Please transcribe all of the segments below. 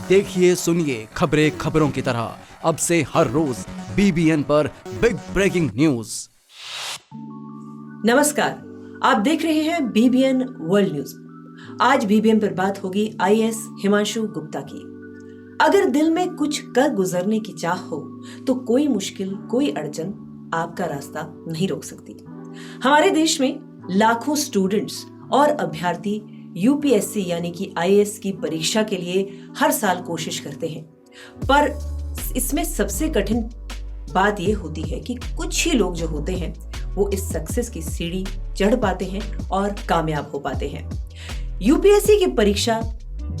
देखिए सुनिए खबरें खबरों की तरह अब से हर रोज BBN पर बिग ब्रेकिंग न्यूज। नमस्कार, आप देख रहे हैं BBN वर्ल्ड न्यूज। आज BBN पर बात होगी IAS हिमांशु गुप्ता की। अगर दिल में कुछ कर गुजरने की चाह हो तो कोई मुश्किल, कोई अड़चन आपका रास्ता नहीं रोक सकती। हमारे देश में लाखों स्टूडेंट्स और अभ्यर्थी UPSC यानी कि IAS की परीक्षा के लिए हर साल कोशिश करते हैं, पर इसमें सबसे कठिन बात यह होती है कि कुछ ही लोग जो होते हैं वो इस सक्सेस की सीढ़ी चढ़ पाते हैं और कामयाब हो पाते हैं। UPSC की परीक्षा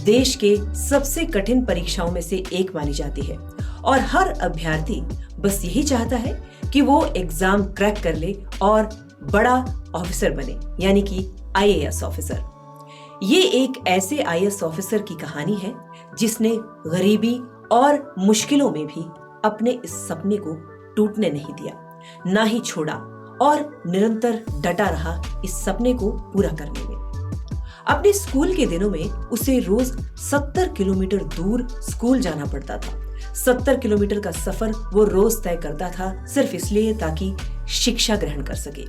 देश के सबसे कठिन परीक्षाओं में से एक मानी जाती है और हर अभ्यर्थी बस यही चाहता है कि वो एग्जाम क्रैक कर ले और बड़ा ऑफिसर बने, यानी कि IAS ऑफिसर। ये एक ऐसे IAS ऑफिसर की कहानी है जिसने गरीबी और मुश्किलों में भी अपने इस सपने को टूटने नहीं दिया, ना ही छोड़ा और निरंतर डटा रहा इस सपने को पूरा करने में। अपने स्कूल के दिनों में उसे रोज 70 किलोमीटर दूर स्कूल जाना पड़ता था। 70 किलोमीटर का सफर वो रोज तय करता था सिर्फ इसलिए ताकि शिक्षा ग्रहण कर सके।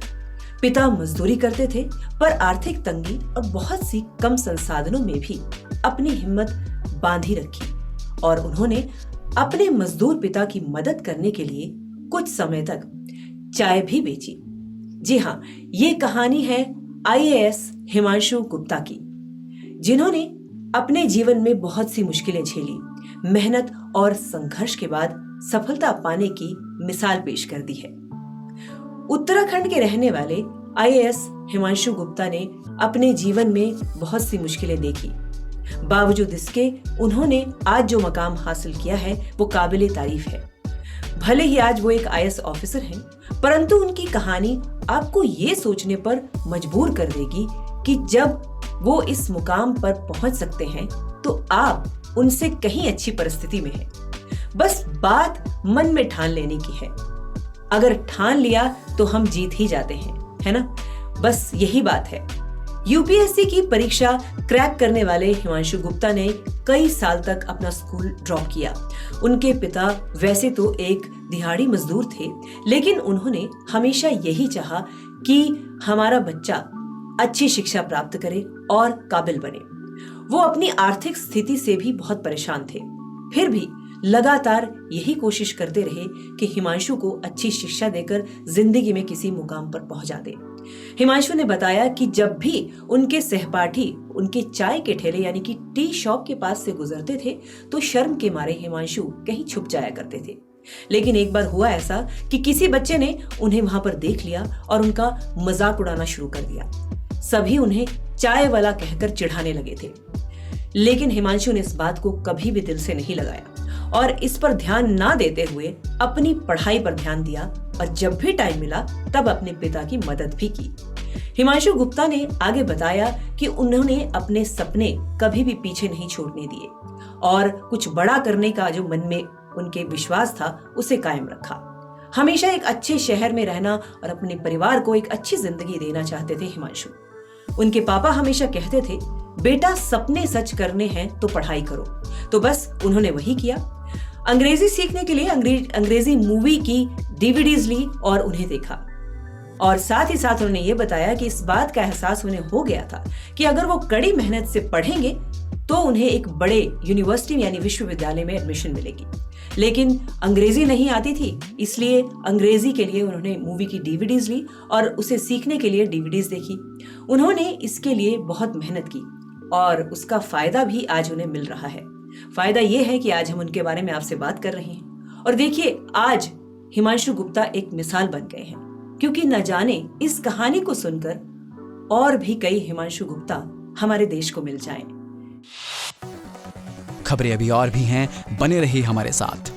पिता मजदूरी करते थे, पर आर्थिक तंगी और बहुत सी कम संसाधनों में भी अपनी हिम्मत बांधी रखी और उन्होंने अपने मजदूर पिता की मदद करने के लिए कुछ समय तक चाय भी बेची। जी हाँ, ये कहानी है IAS हिमांशु गुप्ता की, जिन्होंने अपने जीवन में बहुत सी मुश्किलें झेली, मेहनत और संघर्ष के बाद सफलता पाने की मिसाल पेश कर दी है। उत्तराखंड के रहने वाले IAS हिमांशु गुप्ता ने अपने जीवन में बहुत सी मुश्किलें देखी। बावजूद इसके उन्होंने आज जो मकाम हासिल किया है वो काबिले तारीफ है। भले ही आज वो एक IAS ऑफिसर हैं, परंतु उनकी कहानी आपको ये सोचने पर मजबूर कर देगी कि जब वो इस मुकाम पर पहुंच सकते हैं तो आप उनसे कहीं अच्छी परिस्थिति में हैं। बस बात मन में ठान लेने की है। अगर ठान लिया तो हम जीत ही जाते हैं, है ना? बस यही बात है। UPSC की परीक्षा क्रैक करने वाले हिमांशु गुप्ता ने कई साल तक अपना स्कूल ड्रॉप किया। उनके पिता वैसे तो एक दिहाड़ी मजदूर थे, लेकिन उन्होंने हमेशा यही चाहा कि हमारा बच्चा अच्छी शिक्षा प्राप्त करे और काबिल बने। वो अपनी आर्थिक स्थिति से भी बहुत परेशान थे, फिर भी लगातार यही कोशिश करते रहे कि हिमांशु को अच्छी शिक्षा देकर जिंदगी में किसी मुकाम पर पहुंचा दे। हिमांशु ने बताया कि जब भी उनके सहपाठी उनके चाय के ठेले यानी कि टी शॉप के पास से गुजरते थे तो शर्म के मारे हिमांशु कहीं छुप जाया करते थे। लेकिन एक बार हुआ ऐसा कि किसी बच्चे ने उन्हें वहां पर देख लिया और उनका मजाक उड़ाना शुरू कर दिया। सभी उन्हें चाय वाला कहकर चिढ़ाने लगे थे, लेकिन हिमांशु ने इस बात को कभी भी दिल से नहीं लगाया और इस पर ध्यान ना देते हुए अपनी पढ़ाई पर ध्यान दिया और जब भी टाइम मिला तब अपने पिता की मदद भी की। हिमांशु गुप्ता ने आगे बताया कि उन्होंने अपने सपने कभी भी पीछे नहीं छोड़ने दिए और कुछ बड़ा करने का जो मन में उनके विश्वास था उसे कायम रखा। हमेशा एक अच्छे शहर में रहना और अपने परिवार को एक अच्छी जिंदगी देना चाहते थे हिमांशु। उनके पापा हमेशा कहते थे, बेटा सपने सच करने हैं तो पढ़ाई करो, तो बस उन्होंने वही किया। अंग्रेजी सीखने के लिए अंग्रेजी मूवी की DVDs ली और उन्हें देखा और साथ ही साथ उन्होंने ये बताया कि इस बात का एहसास उन्हें हो गया था कि अगर वो कड़ी मेहनत से पढ़ेंगे तो उन्हें एक बड़े यूनिवर्सिटी यानी विश्वविद्यालय में एडमिशन मिलेगी। लेकिन अंग्रेजी नहीं आती थी, इसलिए अंग्रेजी के लिए उन्होंने मूवी की DVDs ली और उसे सीखने के लिए DVDs देखी। उन्होंने इसके लिए बहुत मेहनत की और उसका फायदा भी आज उन्हें मिल रहा है। फायदा यह है कि आज हम उनके बारे में आपसे बात कर रहे हैं और देखिए आज हिमांशु गुप्ता एक मिसाल बन गए हैं, क्योंकि न जाने इस कहानी को सुनकर और भी कई हिमांशु गुप्ता हमारे देश को मिल जाएं। खबरें अभी और भी हैं, बने रहिए हमारे साथ।